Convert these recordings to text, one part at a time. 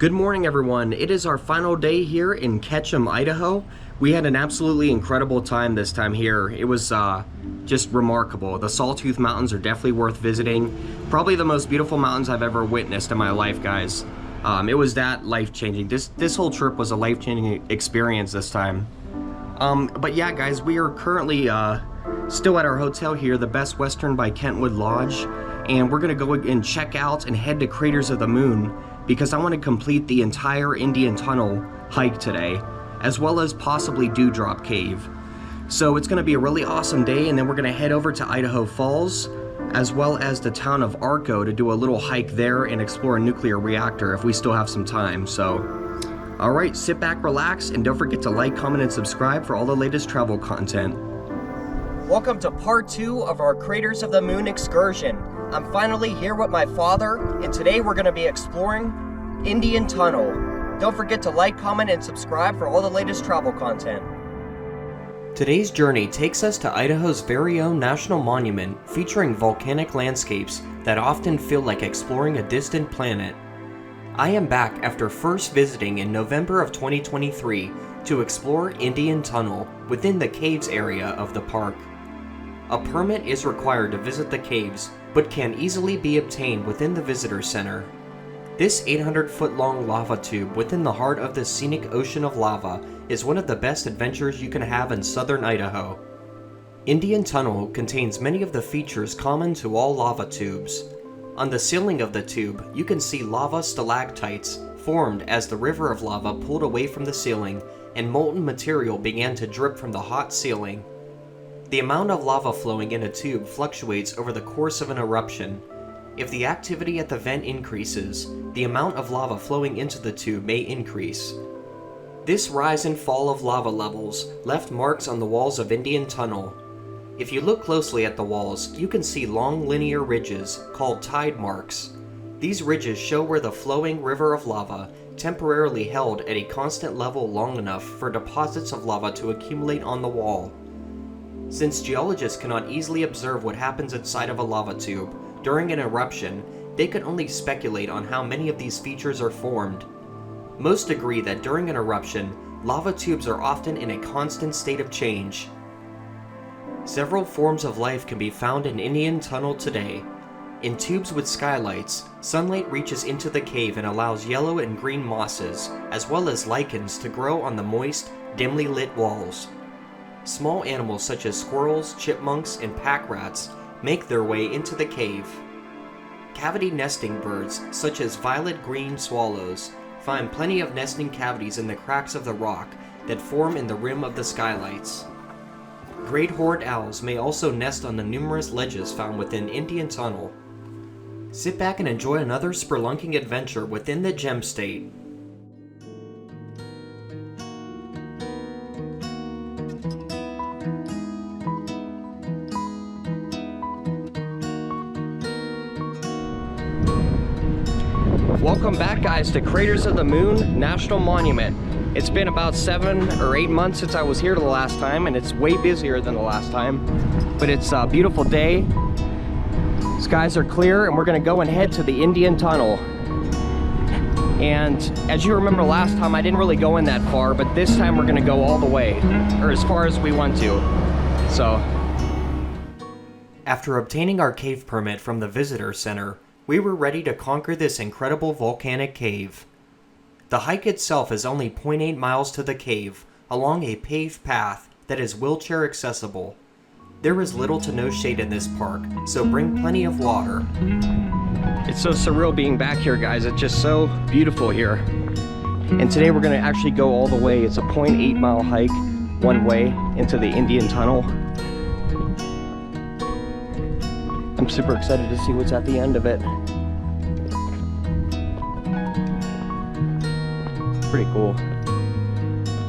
Good morning, everyone. It is our final day here in Ketchum, Idaho. We had an absolutely incredible time this time here. It was just remarkable. The Sawtooth Mountains are definitely worth visiting. Probably the most beautiful mountains I've ever witnessed in my life, guys. It was that life-changing. This whole trip was a life-changing experience this time. But yeah, guys, we are currently still at our hotel here, the Best Western by Kentwood Lodge, and we're gonna go and check out and head to Craters of the Moon because I want to complete the entire Indian Tunnel hike today, as well as possibly Dewdrop Cave. So it's going to be a really awesome day, and then we're going to head over to Idaho Falls, as well as the town of Arco to do a little hike there and explore a nuclear reactor if we still have some time. So, alright, sit back, relax, and don't forget to like, comment, and subscribe for all the latest travel content. Welcome to part 2 of our Craters of the Moon excursion. I'm finally here with my father, and today we're going to be exploring Indian Tunnel. Don't forget to like, comment, and subscribe for all the latest travel content. Today's journey takes us to Idaho's very own national monument featuring volcanic landscapes that often feel like exploring a distant planet. I am back after first visiting in November of 2023 to explore Indian Tunnel within the caves area of the park. A permit is required to visit the caves, but can easily be obtained within the visitor center. This 800-foot-long lava tube within the heart of the scenic ocean of lava is one of the best adventures you can have in southern Idaho. Indian Tunnel contains many of the features common to all lava tubes. On the ceiling of the tube, you can see lava stalactites formed as the river of lava pulled away from the ceiling and molten material began to drip from the hot ceiling. The amount of lava flowing in a tube fluctuates over the course of an eruption. If the activity at the vent increases, the amount of lava flowing into the tube may increase. This rise and fall of lava levels left marks on the walls of Indian Tunnel. If you look closely at the walls, you can see long linear ridges called tide marks. These ridges show where the flowing river of lava temporarily held at a constant level long enough for deposits of lava to accumulate on the wall. Since geologists cannot easily observe what happens inside of a lava tube during an eruption, they can only speculate on how many of these features are formed. Most agree that during an eruption, lava tubes are often in a constant state of change. Several forms of life can be found in Indian Tunnel today. In tubes with skylights, sunlight reaches into the cave and allows yellow and green mosses, as well as lichens, to grow on the moist, dimly lit walls. Small animals such as squirrels, chipmunks, and pack rats make their way into the cave. Cavity nesting birds, such as violet-green swallows, find plenty of nesting cavities in the cracks of the rock that form in the rim of the skylights. Great horned owls may also nest on the numerous ledges found within Indian Tunnel. Sit back and enjoy another spelunking adventure within the Gem State. Welcome back, guys, to Craters of the Moon National Monument. It's been about 7 or 8 months since I was here the last time, and it's way busier than the last time. But it's a beautiful day. Skies are clear, and we're gonna go and head to the Indian Tunnel. And as you remember last time, I didn't really go in that far, but this time we're gonna go all the way, or as far as we want to. So, after obtaining our cave permit from the visitor center, we were ready to conquer this incredible volcanic cave. The hike itself is only 0.8 miles to the cave, along a paved path that is wheelchair accessible. There is little to no shade in this park, so bring plenty of water. It's so surreal being back here, guys. It's just so beautiful here. And today we're gonna actually go all the way. It's a 0.8 mile hike one way into the Indian Tunnel. I'm super excited to see what's at the end of it. Pretty cool.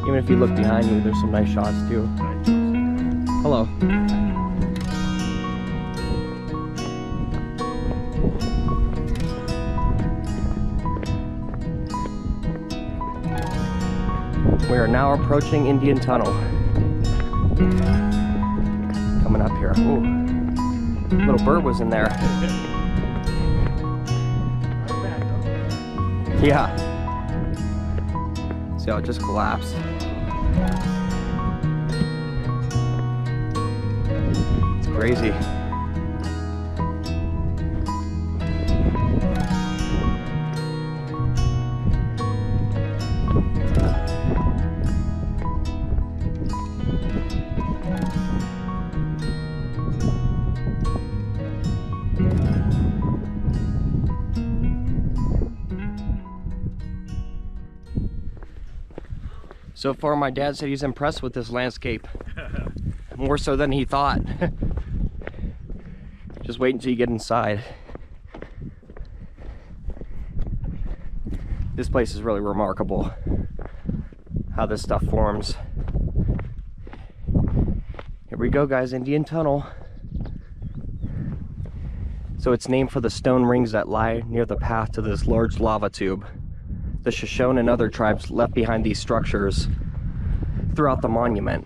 Even if you look behind you, there's some nice shots too. Hello. We are now approaching Indian Tunnel. Coming up here. Ooh. Little bird was in there. Yeah. See how it just collapsed? It's crazy. So far, my dad said he's impressed with this landscape. More so than he thought. Just wait until you get inside. This place is really remarkable. How this stuff forms. Here we go, guys, Indian Tunnel. So it's named for the stone rings that lie near the path to this large lava tube. The Shoshone and other tribes left behind these structures throughout the monument.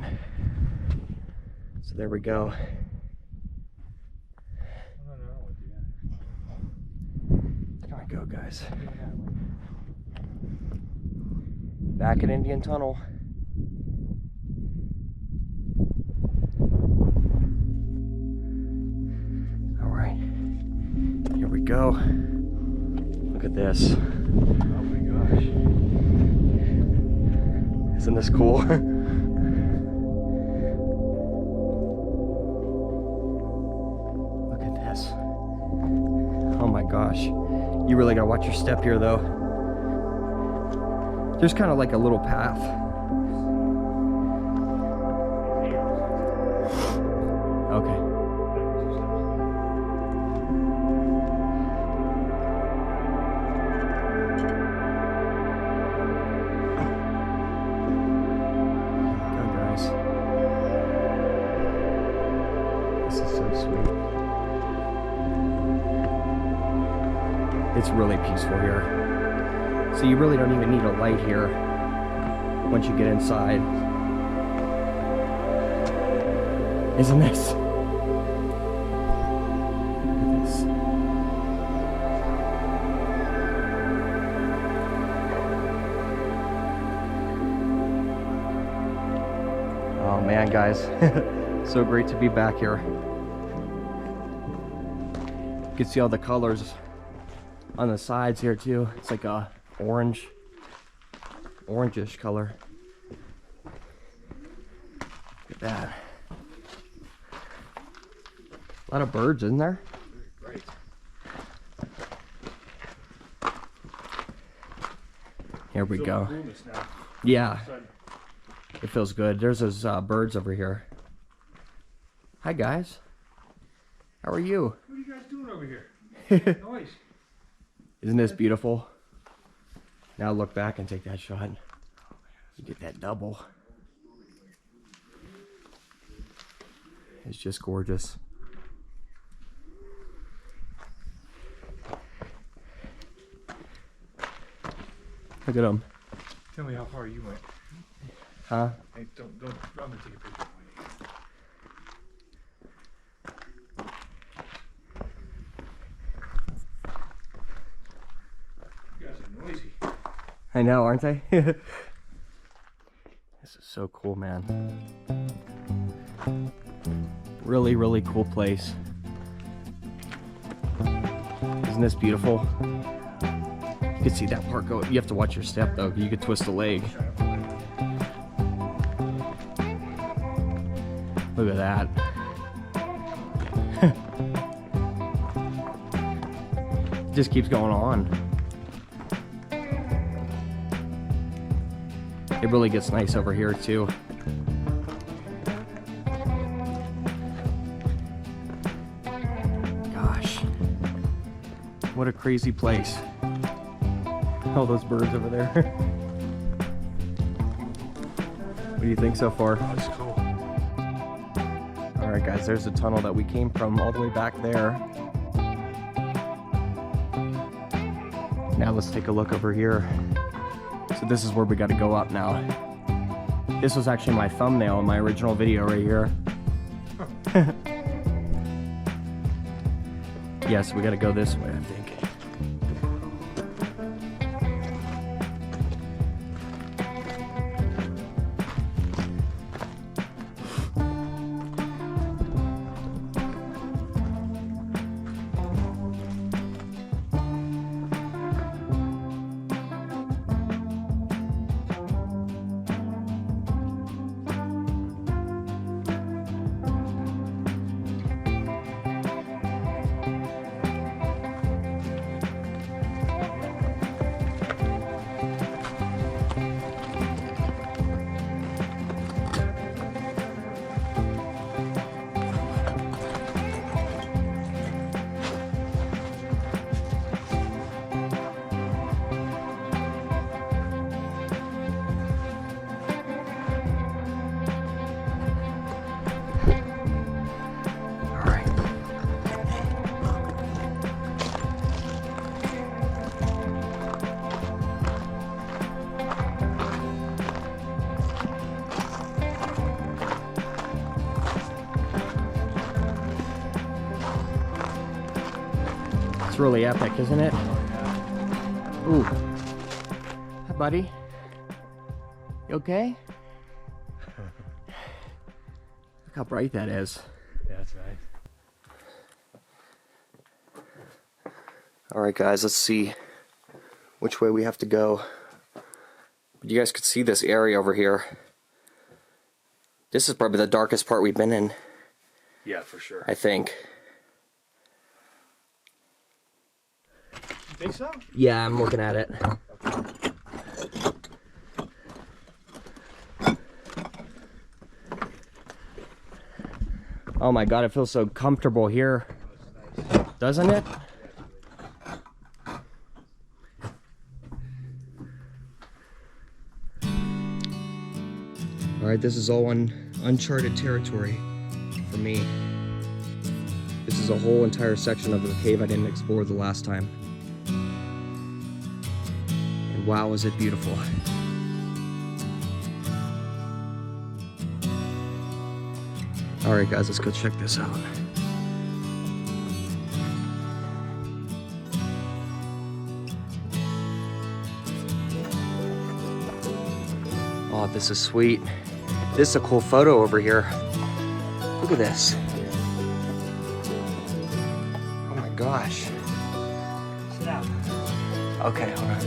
So there we go. There we go, guys. Back at Indian Tunnel. All right, here we go. Look at this. Isn't this cool? Look at this. Oh my gosh. You really gotta watch your step here though. There's kind of like a little path. Okay. It's really peaceful here. So you really don't even need a light here once you get inside. Isn't this? Look at this. Oh man, guys. So great to be back here. You can see all the colors on the sides here too. It's like a orangish color. Look at that. A lot of birds, isn't there? Great. Here we go. Yeah, it feels good. There's those birds over here. Hi guys. How are you? What are you guys doing over here? Noise. Isn't this beautiful? Now look back and take that shot. You get that double. It's just gorgeous. Look at them. Tell me how far you went. Huh? Hey, don't. I'm gonna take a picture of you. You guys are noisy. I know, aren't they? This is so cool, man. Really, really cool place. Isn't this beautiful? You can see that part go. You have to watch your step though. You could twist a leg. Look at that. It just keeps going on. It really gets nice over here too. Gosh, what a crazy place. All those birds over there. What do you think so far? Oh, that's cool. All right, guys, there's the tunnel that we came from all the way back there. Now let's take a look over here. So this is where we got to go up now. This was actually my thumbnail in my original video right here. Yes, we got to go this way, I think. It's really epic, isn't it? Ooh. Hi, buddy. You okay? Look how bright that is. Yeah, that's nice. Alright guys, let's see which way we have to go. You guys could see this area over here. This is probably the darkest part we've been in. Yeah, for sure. I think. You think so? Yeah, I'm looking at it. Oh my god, it feels so comfortable here. Doesn't it? Alright, this is all uncharted territory for me. This is a whole entire section of the cave I didn't explore the last time. And wow, is it beautiful. Alright guys, let's go check this out. Oh, this is sweet. This is a cool photo over here. Look at this. Oh my gosh. Sit down. Okay, hold on.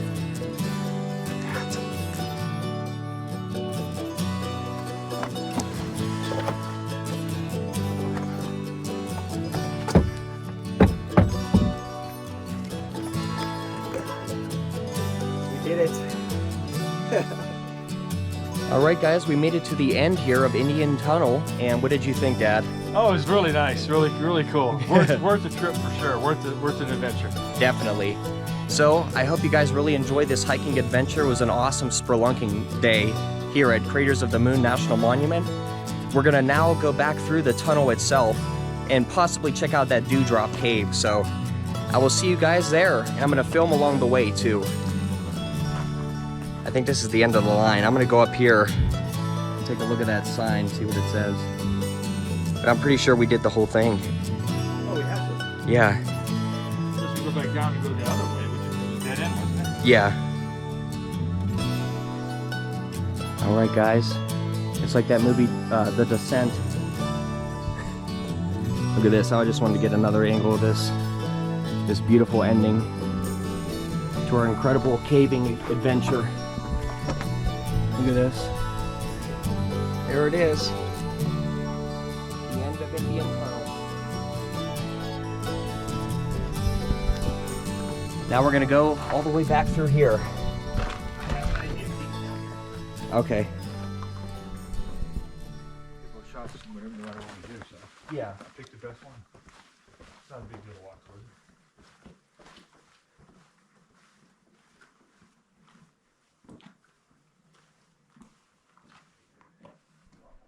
We did it. Alright guys, we made it to the end here of Indian Tunnel, and what did you think, Dad? Oh, it was really nice. Really cool. Worth a trip for sure. Worth an adventure. Definitely. So, I hope you guys really enjoyed this hiking adventure. It was an awesome spelunking day here at Craters of the Moon National Monument. We're gonna now go back through the tunnel itself and possibly check out that Dewdrop Cave. So, I will see you guys there, and I'm gonna film along the way too. I think this is the end of the line. I'm gonna go up here and take a look at that sign, see what it says. But I'm pretty sure we did the whole thing. Oh, we have to. Yeah. Unless we go back down and go the other way, which is dead end, wasn't it? Yeah. Alright guys. It's like that movie, The Descent. Look at this. I just wanted to get another angle of this beautiful ending to our incredible caving adventure. Look at this. There it is. The end of Indian Tunnel. Now we're gonna go all the way back through here. Okay. We'll shop somewhere, no matter what we do, so. Yeah. I picked the best one. It's not a big deal to walk towards it.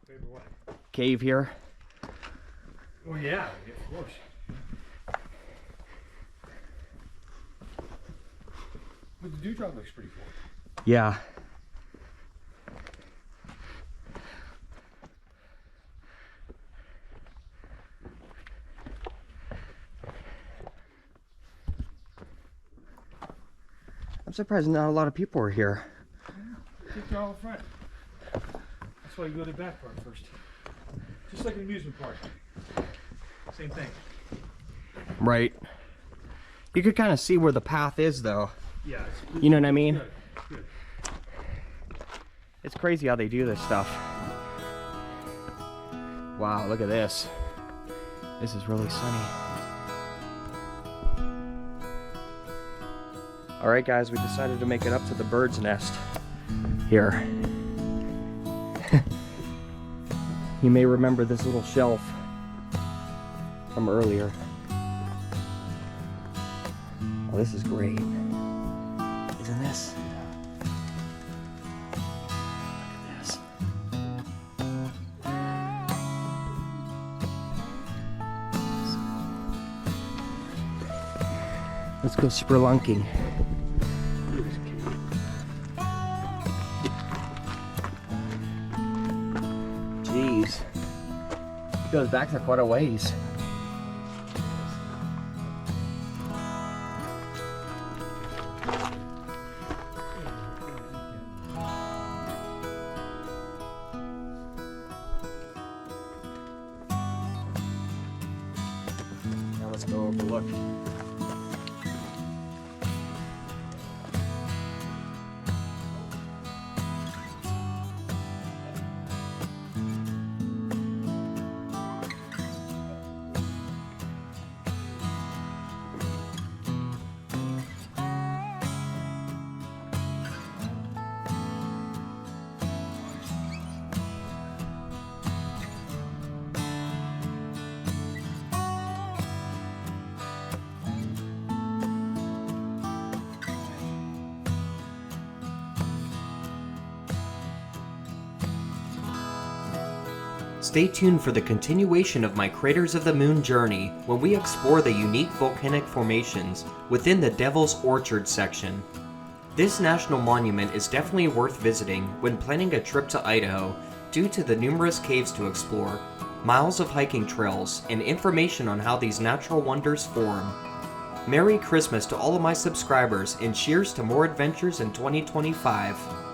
Favorite way. Cave here. Well, yeah, of course. But the dewdrop looks pretty cool. Yeah. I'm surprised not a lot of people are here. Take you all in front. That's why you go to the back part first. Just like an amusement park. Same thing. Right. You could kind of see where the path is though. Yeah. You know what I mean? Good. Good. It's crazy how they do this stuff. Wow, look at this. This is really sunny. Alright guys, we decided to make it up to the bird's nest here. You may remember this little shelf from earlier. Oh, this is great. Isn't this? Look at this. Let's go spelunking. Jeez. It goes back to quite a ways. a look. Stay tuned for the continuation of my Craters of the Moon journey when we explore the unique volcanic formations within the Devil's Orchard section. This national monument is definitely worth visiting when planning a trip to Idaho due to the numerous caves to explore, miles of hiking trails, and information on how these natural wonders form. Merry Christmas to all of my subscribers and cheers to more adventures in 2025.